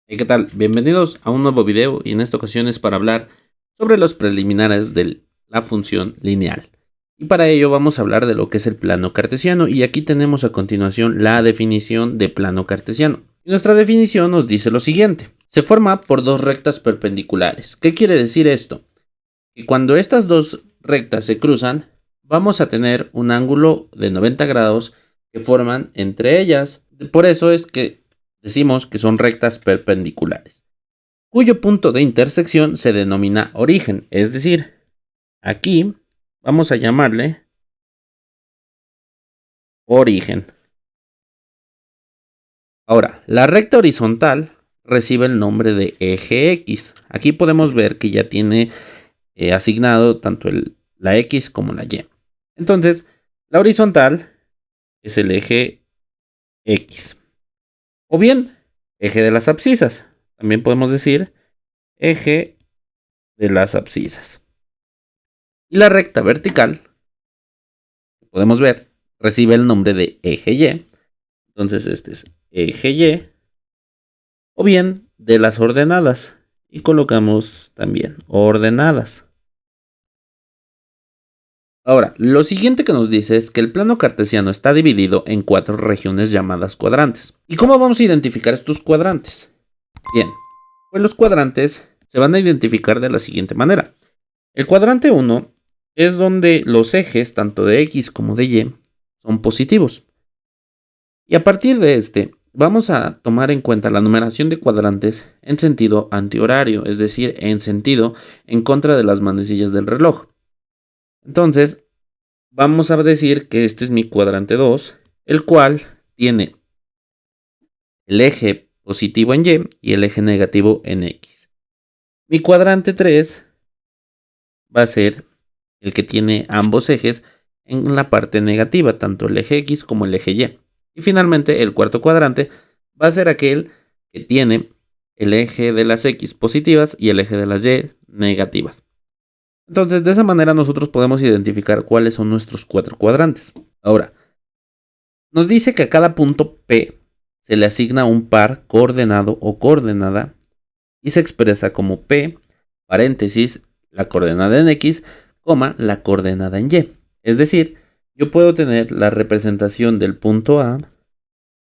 Hey, ¿qué tal? Bienvenidos a un nuevo video y en esta ocasión es para hablar sobre los preliminares de la función lineal. Y para ello vamos a hablar de lo que es el plano cartesiano y aquí tenemos a continuación la definición de plano cartesiano. Y nuestra definición nos dice lo siguiente: se forma por dos rectas perpendiculares. ¿Qué quiere decir esto? Que cuando estas dos rectas se cruzan, vamos a tener un ángulo de 90 grados que forman entre ellas. Por eso es que decimos que son rectas perpendiculares, cuyo punto de intersección se denomina origen. Es decir, aquí vamos a llamarle origen. Ahora, la recta horizontal recibe el nombre de eje X. Aquí podemos ver que ya tiene asignado tanto la X como la Y. Entonces, la horizontal es el eje X. O bien, eje de las abscisas. También podemos decir eje de las abscisas. Y la recta vertical, podemos ver, recibe el nombre de eje Y. Entonces este es eje Y. O bien de las ordenadas. Y colocamos también ordenadas. Ahora, lo siguiente que nos dice es que el plano cartesiano está dividido en 4 regiones llamadas cuadrantes. ¿Y cómo vamos a identificar estos cuadrantes? Bien, pues los cuadrantes se van a identificar de la siguiente manera. El cuadrante 1 es donde los ejes, tanto de X como de Y, son positivos. Y a partir de este, vamos a tomar en cuenta la numeración de cuadrantes en sentido antihorario, es decir, en sentido en contra de las manecillas del reloj. Entonces, vamos a decir que este es mi cuadrante 2, el cual tiene el eje positivo en Y y el eje negativo en X. Mi cuadrante 3 va a ser el que tiene ambos ejes en la parte negativa, tanto el eje X como el eje Y. Y finalmente, el cuarto cuadrante va a ser aquel que tiene el eje de las X positivas y el eje de las Y negativas. Entonces, de esa manera nosotros podemos identificar cuáles son nuestros 4 cuadrantes. Ahora, nos dice que a cada punto P se le asigna un par coordenado o coordenada y se expresa como P, paréntesis, la coordenada en X, la coordenada en Y. Es decir, yo puedo tener la representación del punto A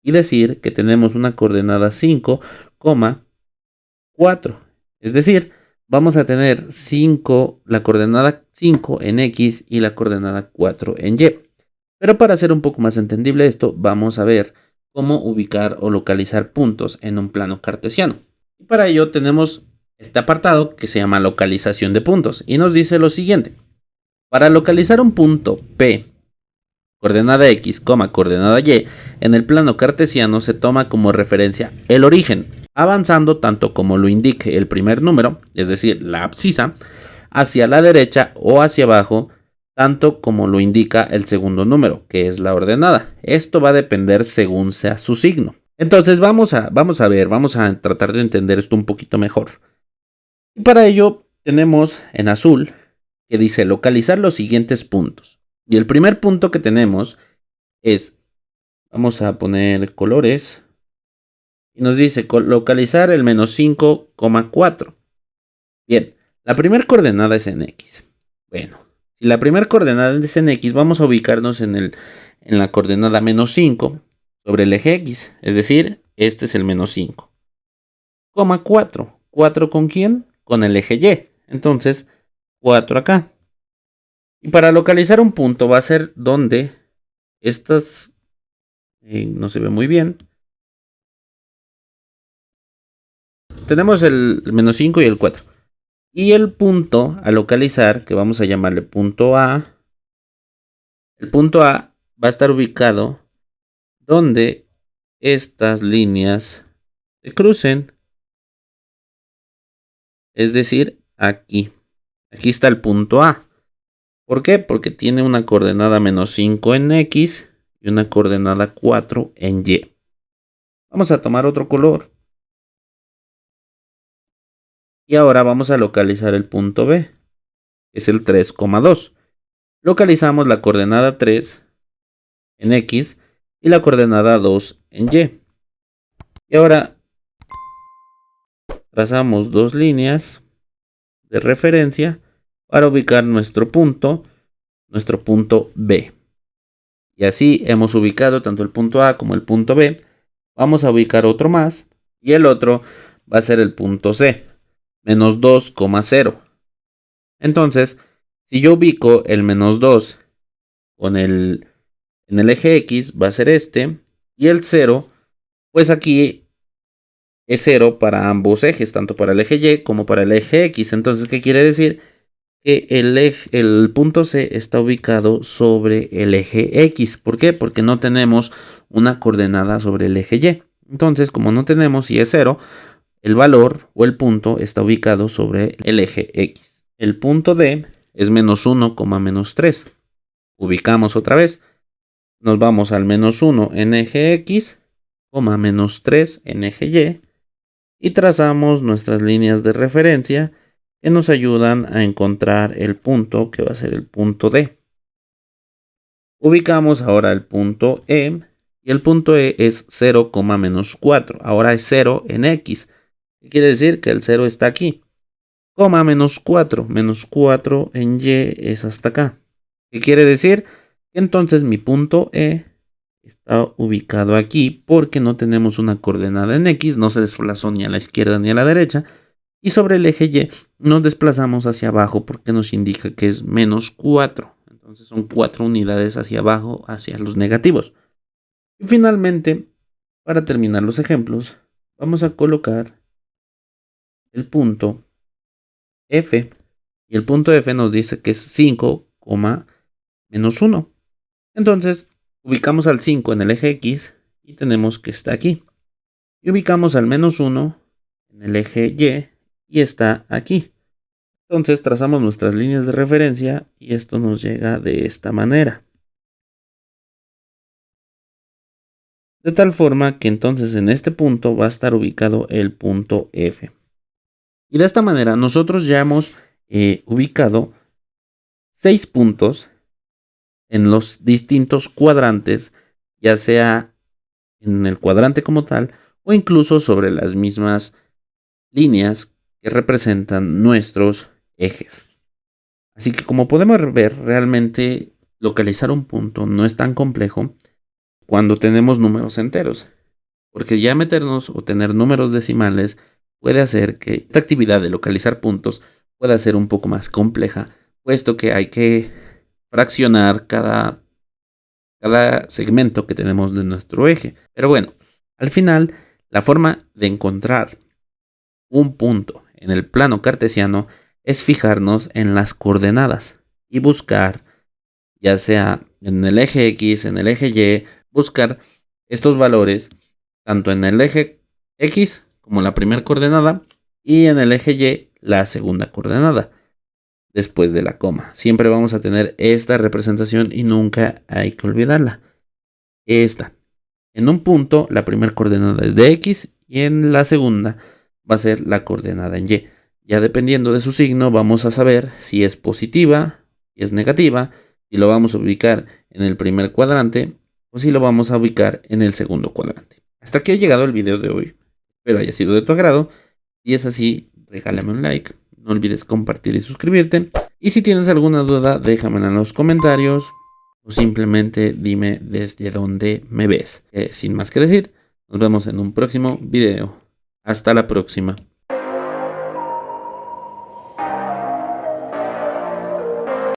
y decir que tenemos una coordenada 5, 4. Es decir, vamos a tener la coordenada 5 en X y la coordenada 4 en Y. Pero para hacer un poco más entendible esto, vamos a ver cómo ubicar o localizar puntos en un plano cartesiano. Y para ello tenemos este apartado que se llama localización de puntos y nos dice lo siguiente: para localizar un punto P, coordenada X, coordenada Y, en el plano cartesiano se toma como referencia el origen, avanzando tanto como lo indique el primer número, es decir, la abscisa, hacia la derecha o hacia abajo, tanto como lo indica el segundo número, que es la ordenada. Esto va a depender según sea su signo. Entonces vamos a tratar de entender esto un poquito mejor. Y para ello tenemos en azul que dice localizar los siguientes puntos. Y el primer punto que tenemos es, vamos a poner colores, y nos dice localizar el menos 5,4. Bien, la primera coordenada es en X. Bueno, si la primera coordenada es en X, vamos a ubicarnos en la coordenada menos 5 sobre el eje X. Es decir, este es el menos 5. 4. ¿4 con quién? Con el eje Y. Entonces, 4 acá. Y para localizar un punto va a ser donde estas no se ve muy bien. Tenemos el menos 5 y el 4. Y el punto a localizar, que vamos a llamarle punto A, el punto A va a estar ubicado donde estas líneas se crucen. Es decir, aquí. Aquí está el punto A. ¿Por qué? Porque tiene una coordenada menos 5 en X y una coordenada 4 en Y. Vamos a tomar otro color. Y ahora vamos a localizar el punto B, que es el 3,2. Localizamos la coordenada 3 en X y la coordenada 2 en Y. Y ahora trazamos dos líneas de referencia para ubicar nuestro punto B. Y así hemos ubicado tanto el punto A como el punto B. Vamos a ubicar otro más y el otro va a ser el punto C, menos 2,0. Entonces, si yo ubico el menos 2 en el eje X, va a ser este, y el 0, pues aquí es 0 para ambos ejes, tanto para el eje Y como para el eje X. Entonces, ¿qué quiere decir? Que el punto C está ubicado sobre el eje X. ¿Por qué? Porque no tenemos una coordenada sobre el eje Y. Entonces, como no tenemos y es 0, el valor o el punto está ubicado sobre el eje X. El punto D es menos 1, menos 3. Ubicamos otra vez. Nos vamos al menos 1 en eje X, menos 3 en eje Y. Y trazamos nuestras líneas de referencia que nos ayudan a encontrar el punto que va a ser el punto D. Ubicamos ahora el punto E y el punto E es 0, menos 4. Ahora es 0 en X. ¿Qué quiere decir? Que el 0 está aquí. Menos 4. Menos 4 en Y es hasta acá. ¿Qué quiere decir? Que entonces mi punto E está ubicado aquí porque no tenemos una coordenada en X, no se desplazó ni a la izquierda ni a la derecha. Y sobre el eje Y nos desplazamos hacia abajo porque nos indica que es menos 4. Entonces son 4 unidades hacia abajo, hacia los negativos. Y finalmente, para terminar los ejemplos, vamos a colocar el punto F. Y el punto F nos dice que es 5, menos 1. Entonces, ubicamos al 5 en el eje X y tenemos que está aquí. Y ubicamos al menos 1 en el eje Y y está aquí. Entonces trazamos nuestras líneas de referencia y esto nos llega de esta manera. De tal forma que entonces en este punto va a estar ubicado el punto F. Y de esta manera nosotros ya hemos ubicado 6 puntos en los distintos cuadrantes, ya sea en el cuadrante como tal o incluso sobre las mismas líneas que representan nuestros ejes. Así que como podemos ver, realmente localizar un punto no es tan complejo cuando tenemos números enteros, porque ya meternos o tener números decimales puede hacer que esta actividad de localizar puntos pueda ser un poco más compleja, puesto que hay que fraccionar cada segmento que tenemos de nuestro eje. Pero bueno, al final, la forma de encontrar un punto en el plano cartesiano es fijarnos en las coordenadas y buscar, ya sea en el eje X, en el eje Y, buscar estos valores tanto en el eje X como la primera coordenada y en el eje Y la segunda coordenada después de la coma. Siempre vamos a tener esta representación y nunca hay que olvidarla. En un punto la primera coordenada es de X y en la segunda va a ser la coordenada en Y. Ya dependiendo de su signo vamos a saber si es positiva, si es negativa, si lo vamos a ubicar en el primer cuadrante o si lo vamos a ubicar en el segundo cuadrante. Hasta aquí ha llegado el video de hoy. Espero haya sido de tu agrado. Si es así, regálame un like. No olvides compartir y suscribirte. Y si tienes alguna duda, déjamela en los comentarios o simplemente dime desde dónde me ves. Sin más que decir, nos vemos en un próximo video. Hasta la próxima.